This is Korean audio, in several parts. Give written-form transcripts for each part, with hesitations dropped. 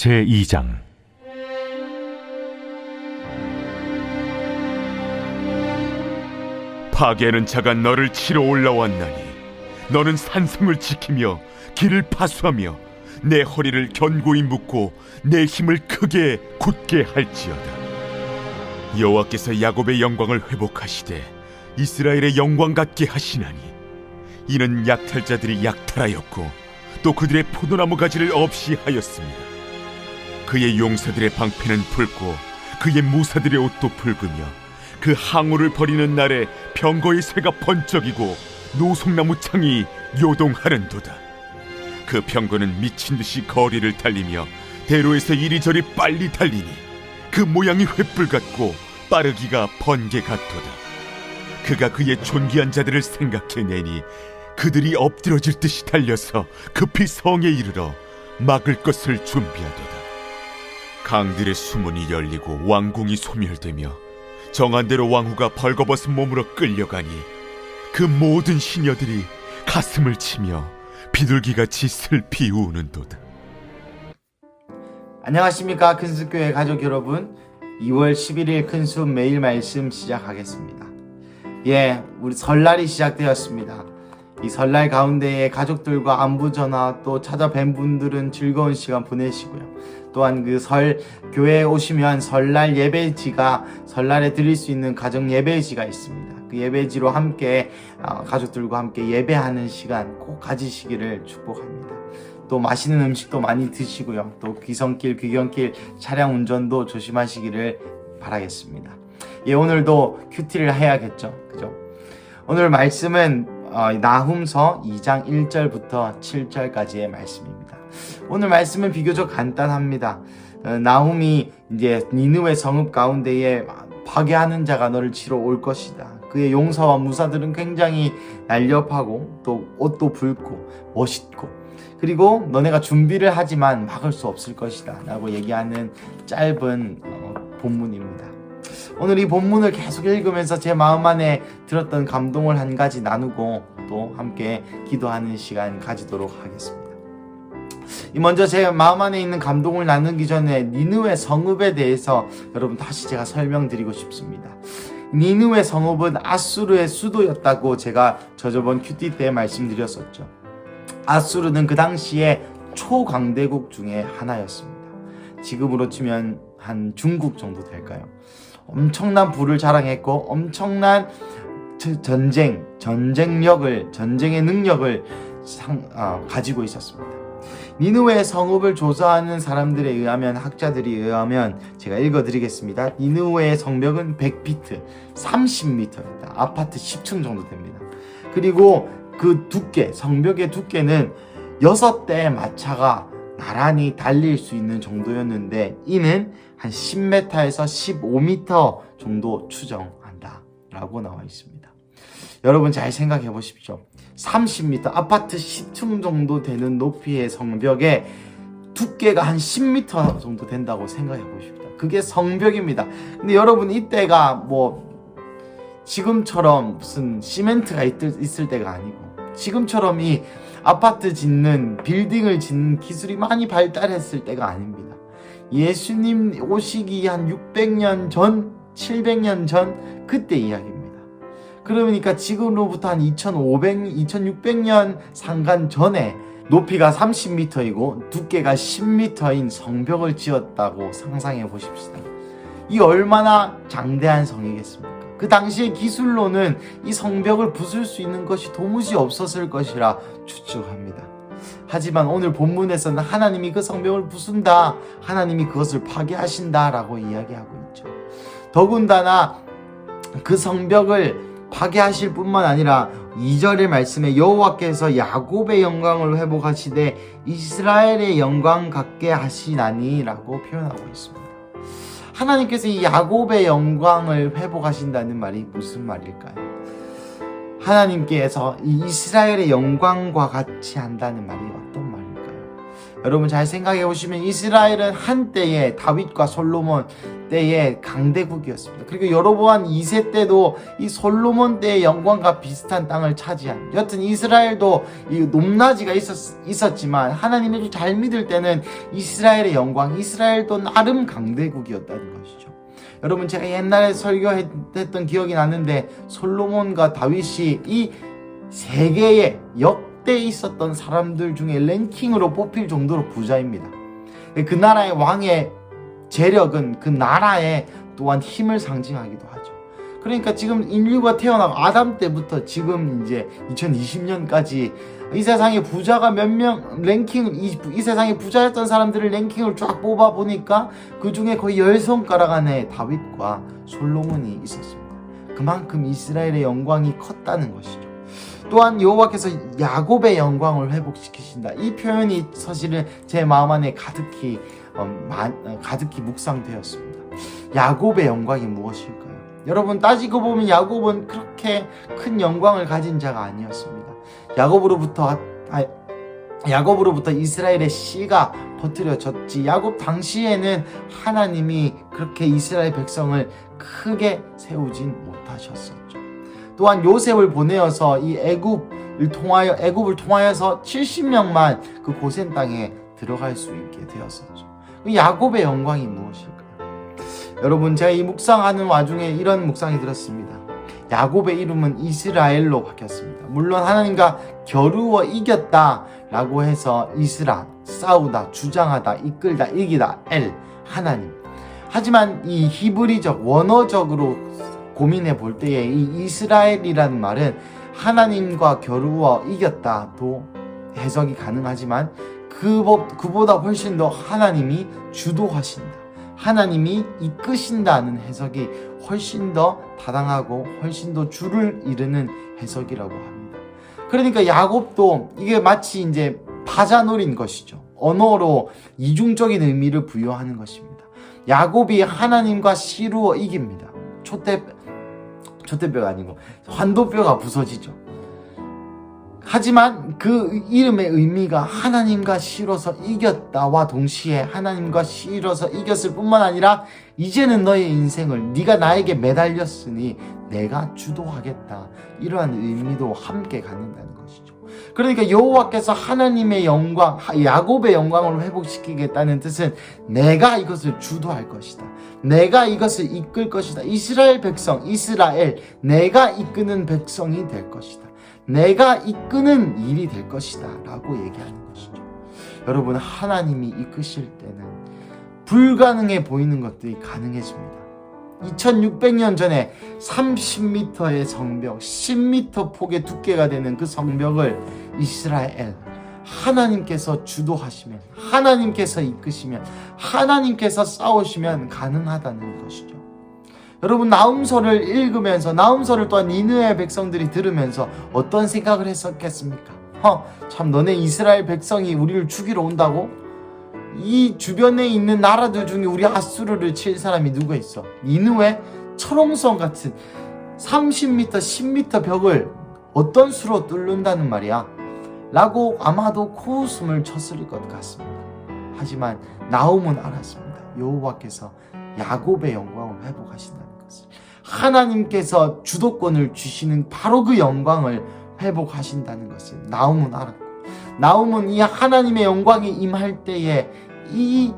제2장. 파괴하는 자가 너를 치러 올라왔나니 너는 산성을 지키며 길을 파수하며 내 허리를 견고히 묶고 내 힘을 크게 굳게 할지어다. 여호와께서 야곱의 영광을 회복하시되 이스라엘의 영광 같게 하시나니 이는 약탈자들이 약탈하였고 또 그들의 포도나무 가지를 없이 하였습니다. 그의 용사들의 방패는 붉고 그의 무사들의 옷도 붉으며 그 항우를 버리는 날에 병거의 쇠가 번쩍이고 노송나무 창이 요동하는도다. 그 병거는 미친 듯이 거리를 달리며 대로에서 이리저리 빨리 달리니 그 모양이 횃불 같고 빠르기가 번개 같도다. 그가 그의 존귀한 자들을 생각해내니 그들이 엎드러질 듯이 달려서 급히 성에 이르러 막을 것을 준비하도다. 강들의 수문이 열리고 왕궁이 소멸되며 정한대로 왕후가 벌거벗은 몸으로 끌려가니 그 모든 시녀들이 가슴을 치며 비둘기같이 슬피 우는도다. 안녕하십니까, 큰숲교회 가족 여러분. 2월 11일 큰숲 매일 말씀 시작하겠습니다. 우리 설날이 시작되었습니다. 이 설날 가운데에 가족들과 안부 전화 또 찾아뵌 분들은 즐거운 시간 보내시고요. 또한 그 교회에 오시면 설날 예배지가, 설날에 드릴 수 있는 가정 예배지가 있습니다. 그 예배지로 함께 가족들과 함께 예배하는 시간 꼭 가지시기를 축복합니다. 또 맛있는 음식도 많이 드시고요. 또 귀성길, 귀경길 차량 운전도 조심하시기를 바라겠습니다. 오늘도 큐티를 해야겠죠. 그죠? 오늘 말씀은 나훔서 2장 1절부터 7절까지의 말씀입니다. 오늘 말씀은 비교적 간단합니다. 나훔이 이제 니느웨 성읍 가운데에 파괴하는 자가 너를 치러 올 것이다. 그의 용사와 무사들은 굉장히 날렵하고 또 옷도 붉고 멋있고, 그리고 너네가 준비를 하지만 막을 수 없을 것이다 라고 얘기하는 짧은 본문입니다. 오늘 이 본문을 계속 읽으면서 제 마음 안에 들었던 감동을 한 가지 나누고 또 함께 기도하는 시간 가지도록 하겠습니다. 먼저 제 마음 안에 있는 감동을 나누기 전에 니느웨 성읍에 대해서 여러분 다시 제가 설명드리고 싶습니다. 니느웨 성읍은 아수르의 수도였다고 제가 저번 큐티 때 말씀드렸었죠. 아수르는 그 당시에 초강대국 중에 하나였습니다. 지금으로 치면 한 중국 정도 될까요? 엄청난 부를 자랑했고 엄청난 전쟁의 능력을 가지고 있었습니다. 니느웨 성읍을 조사하는 사람들에 의하면, 학자들이 의하면 제가 읽어드리겠습니다. 니느웨의 성벽은 100피트, 30m입니다. 아파트 10층 정도 됩니다. 그리고 그 두께, 성벽의 두께는 6대의 마차가 나란히 달릴 수 있는 정도였는데 이는 한 10m에서 15m 정도 추정한다 라고 나와 있습니다. 여러분 잘 생각해 보십시오. 30m, 아파트 10층 정도 되는 높이의 성벽에 두께가 한 10m 정도 된다고 생각해 보십시오. 그게 성벽입니다. 근데 여러분 이때가 지금처럼 무슨 시멘트가 있을 때가 아니고, 지금처럼 이 아파트 짓는, 빌딩을 짓는 기술이 많이 발달했을 때가 아닙니다. 예수님 오시기 한 600년 전, 700년 전 그때 이야기입니다. 그러니까 지금으로부터 한 2600년 상간 전에 높이가 30m이고 두께가 10m인 성벽을 지었다고 상상해 보십시다. 이 얼마나 장대한 성이겠습니까? 그 당시의 기술로는 이 성벽을 부술 수 있는 것이 도무지 없었을 것이라 추측합니다. 하지만 오늘 본문에서는 하나님이 그 성벽을 부순다, 하나님이 그것을 파괴하신다 라고 이야기하고 있죠. 더군다나 그 성벽을 파괴하실 뿐만 아니라 2절의 말씀에 여호와께서 야곱의 영광을 회복하시되 이스라엘의 영광 같게 하시나니 라고 표현하고 있습니다. 하나님께서 이 야곱의 영광을 회복하신다는 말이 무슨 말일까요? 하나님께서 이 이스라엘의 영광과 같이 한다는 말이 어떤 말일까요? 여러분 잘 생각해 보시면 이스라엘은 한때에 다윗과 솔로몬 때의 강대국이었습니다. 그리고 여로보암 2세 때도 이 솔로몬 때의 영광과 비슷한 땅을 차지한, 여튼 이스라엘도 이 높낮이가 있었지만 하나님을 잘 믿을 때는 이스라엘의 영광, 이스라엘도 나름 강대국이었다는 것이죠. 여러분 제가 옛날에 설교했던 기억이 나는데 솔로몬과 다윗이 이 세계의 역대 있었던 사람들 중에 랭킹으로 뽑힐 정도로 부자입니다. 그 나라의 왕의 재력은 그 나라의 또한 힘을 상징하기도 하죠. 그러니까 지금 인류가 태어나고 아담 때부터 지금 이제 2020년까지 이 세상에 부자가 몇 명 랭킹, 이 세상에 부자였던 사람들을 랭킹을 쫙 뽑아 보니까 그 중에 거의 10손가락 안에 다윗과 솔로몬이 있었습니다. 그만큼 이스라엘의 영광이 컸다는 것이죠. 또한 여호와께서 야곱의 영광을 회복시키신다. 이 표현이 사실은 제 마음 안에 가득히 묵상되었습니다. 야곱의 영광이 무엇일까요? 여러분 따지고 보면 야곱은 그렇게 큰 영광을 가진 자가 아니었습니다. 야곱으로부터 이스라엘의 씨가 퍼뜨려졌지. 야곱 당시에는 하나님이 그렇게 이스라엘 백성을 크게 세우진 못하셨었죠. 또한 요셉을 보내어서 이 애굽을 통하여서 70명만 그 고센 땅에 들어갈 수 있게 되었었죠. 야곱의 영광이 무엇일까요? 여러분 제가 이 묵상하는 와중에 이런 묵상이 들었습니다. 야곱의 이름은 이스라엘로 바뀌었습니다. 물론 하나님과 겨루어 이겼다 라고 해서 이스라, 싸우다, 주장하다, 이끌다, 이기다, 엘, 하나님. 하지만 이 히브리적, 원어적으로 고민해 볼 때에 이 이스라엘이라는 말은 하나님과 겨루어 이겼다도 해석이 가능하지만 그보다 훨씬 더 하나님이 주도하신다, 하나님이 이끄신다는 해석이 훨씬 더 타당하고 훨씬 더 줄을 이루는 해석이라고 합니다. 그러니까 야곱도 이게 마치 이제 파자놀인 것이죠. 언어로 이중적인 의미를 부여하는 것입니다. 야곱이 하나님과 씨루어 이깁니다. 촛대뼈가 아니고 환도뼈가 부서지죠. 하지만 그 이름의 의미가 하나님과 씨로서 이겼다와 동시에 하나님과 씨로서 이겼을 뿐만 아니라 이제는 너의 인생을 네가 나에게 매달렸으니 내가 주도하겠다, 이러한 의미도 함께 갖는다는 것이죠. 그러니까 여호와께서 하나님의 영광, 야곱의 영광을 회복시키겠다는 뜻은 내가 이것을 주도할 것이다, 내가 이것을 이끌 것이다, 이스라엘 백성, 이스라엘, 내가 이끄는 백성이 될 것이다, 내가 이끄는 일이 될 것이다 라고 얘기하는 것이죠. 여러분 하나님이 이끄실 때는 불가능해 보이는 것들이 가능해집니다. 2600년 전에 30m의 성벽, 10m 폭의 두께가 되는 그 성벽을 이스라엘, 하나님께서 주도하시면, 하나님께서 이끄시면, 하나님께서 싸우시면 가능하다는 것이죠. 여러분 나훔서를 읽으면서, 나훔서를 또한 니느웨 백성들이 들으면서 어떤 생각을 했었겠습니까? 참 너네 이스라엘 백성이 우리를 죽이러 온다고? 이 주변에 있는 나라들 중에 우리 아수르를 칠 사람이 누가 있어? 니느웨? 철옹성 같은 30m, 10m 벽을 어떤 수로 뚫는다는 말이야? 라고 아마도 코웃음을 쳤을 것 같습니다. 하지만 나훔은 알았습니다. 여호와께서 야곱의 영광을 회복하신다는 것을, 하나님께서 주도권을 주시는 바로 그 영광을 회복하신다는 것을 나훔은 알았고, 나훔은 이 하나님의 영광이 임할 때에 이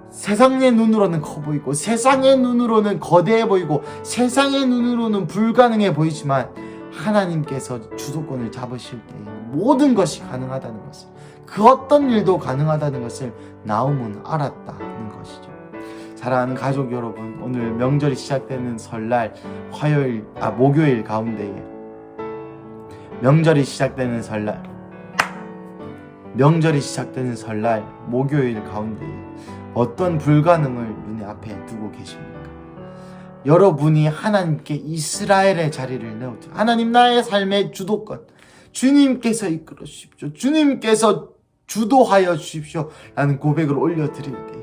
세상의 눈으로는 커 보이고, 세상의 눈으로는 거대해 보이고, 세상의 눈으로는 불가능해 보이지만 하나님께서 주도권을 잡으실 때에 모든 것이 가능하다는 것을, 그 어떤 일도 가능하다는 것을 나훔은 알았다는 것이죠. 사랑하는 가족 여러분, 오늘 명절이 시작되는 설날, 목요일 가운데에 명절이 시작되는 설날, 목요일 가운데에 어떤 불가능을 눈에 앞에 두고 계십니까? 여러분이 하나님께 이스라엘의 자리를 내어드려, 하나님 나의 삶의 주도권, 주님께서 이끌어 주십시오, 주님께서 주도하여 주십시오 라는 고백을 올려드릴 때에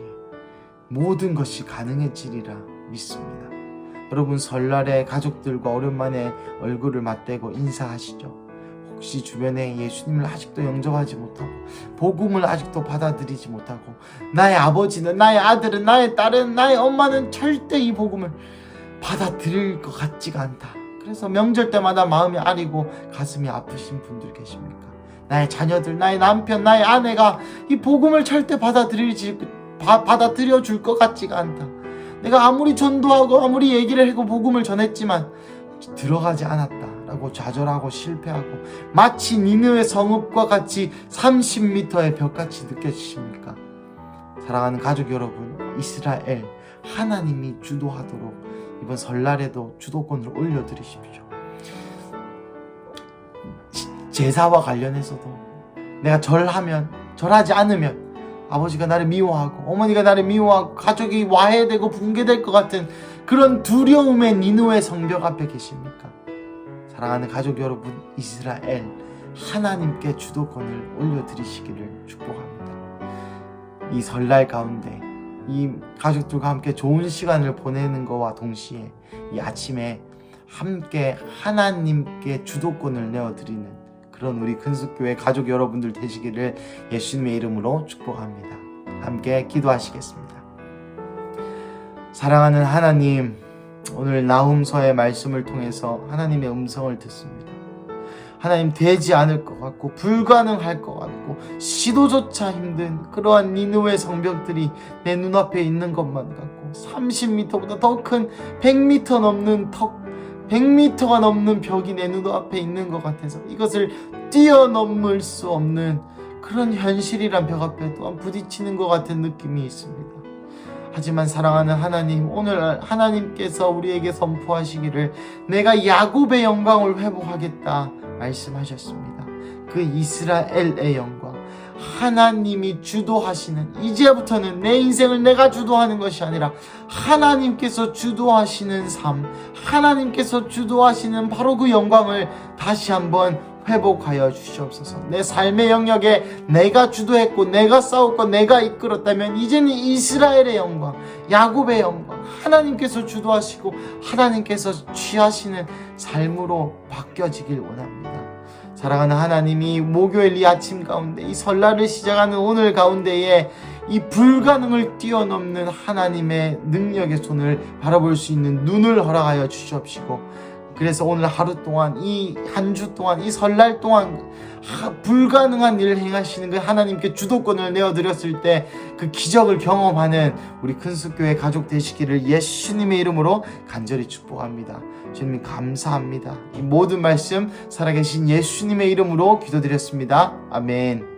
모든 것이 가능해지리라 믿습니다. 여러분 설날에 가족들과 오랜만에 얼굴을 맞대고 인사하시죠. 혹시 주변에 예수님을 아직도 영접하지 못하고 복음을 아직도 받아들이지 못하고 나의 아버지는, 나의 아들은, 나의 딸은, 나의 엄마는 절대 이 복음을 받아들일 것 같지가 않다. 그래서 명절 때마다 마음이 아리고 가슴이 아프신 분들 계십니까? 나의 자녀들, 나의 남편, 나의 아내가 이 복음을 절대 받아들여 줄 것 같지가 않다. 내가 아무리 전도하고 아무리 얘기를 하고 복음을 전했지만 들어가지 않았다라고 좌절하고 실패하고 마치 니느웨 성읍과 같이 30m의 벽같이 느껴지십니까? 사랑하는 가족 여러분, 이스라엘 하나님이 주도하도록 이번 설날에도 주도권을 올려드리십시오. 제사와 관련해서도 내가 절하지 않으면 아버지가 나를 미워하고 어머니가 나를 미워하고 가족이 와해되고 붕괴될 것 같은 그런 두려움의 니느웨 성벽 앞에 계십니까? 사랑하는 가족 여러분, 이스라엘 하나님께 주도권을 올려드리시기를 축복합니다. 이 설날 가운데 이 가족들과 함께 좋은 시간을 보내는 것과 동시에 이 아침에 함께 하나님께 주도권을 내어드리는 그런 우리 큰숙교회 가족 여러분들 되시기를 예수님의 이름으로 축복합니다. 함께 기도하시겠습니다. 사랑하는 하나님, 오늘 나훔서의 말씀을 통해서 하나님의 음성을 듣습니다. 하나님, 되지 않을 것 같고 불가능할 것 같고 시도조차 힘든 그러한 니느웨 성벽들이 내 눈앞에 있는 것만 같고 30m보다 더 큰 100m 넘는 100m가 넘는 벽이 내 눈앞에 있는 것 같아서 이것을 뛰어넘을 수 없는 그런 현실이란 벽 앞에 또한 부딪히는 것 같은 느낌이 있습니다. 하지만 사랑하는 하나님, 오늘 하나님께서 우리에게 선포하시기를 내가 야곱의 영광을 회복하겠다 말씀하셨습니다. 그 이스라엘의 영광, 하나님이 주도하시는, 이제부터는 내 인생을 내가 주도하는 것이 아니라 하나님께서 주도하시는 삶, 하나님께서 주도하시는 바로 그 영광을 다시 한번 회복하여 주시옵소서. 내 삶의 영역에 내가 주도했고 내가 싸웠고 내가 이끌었다면 이제는 이스라엘의 영광, 야곱의 영광, 하나님께서 주도하시고 하나님께서 취하시는 삶으로 바뀌어지길 원합니다. 사랑하는 하나님이 목요일 이 아침 가운데 이 설날을 시작하는 오늘 가운데에 이 불가능을 뛰어넘는 하나님의 능력의 손을 바라볼 수 있는 눈을 허락하여 주시옵시고, 그래서 오늘 하루 동안, 이 한 주 동안, 이 설날 동안 불가능한 일을 행하시는 그 하나님께 주도권을 내어드렸을 때 그 기적을 경험하는 우리 큰숙교회 가족 되시기를 예수님의 이름으로 간절히 축복합니다. 주님 감사합니다. 이 모든 말씀 살아계신 예수님의 이름으로 기도드렸습니다. 아멘.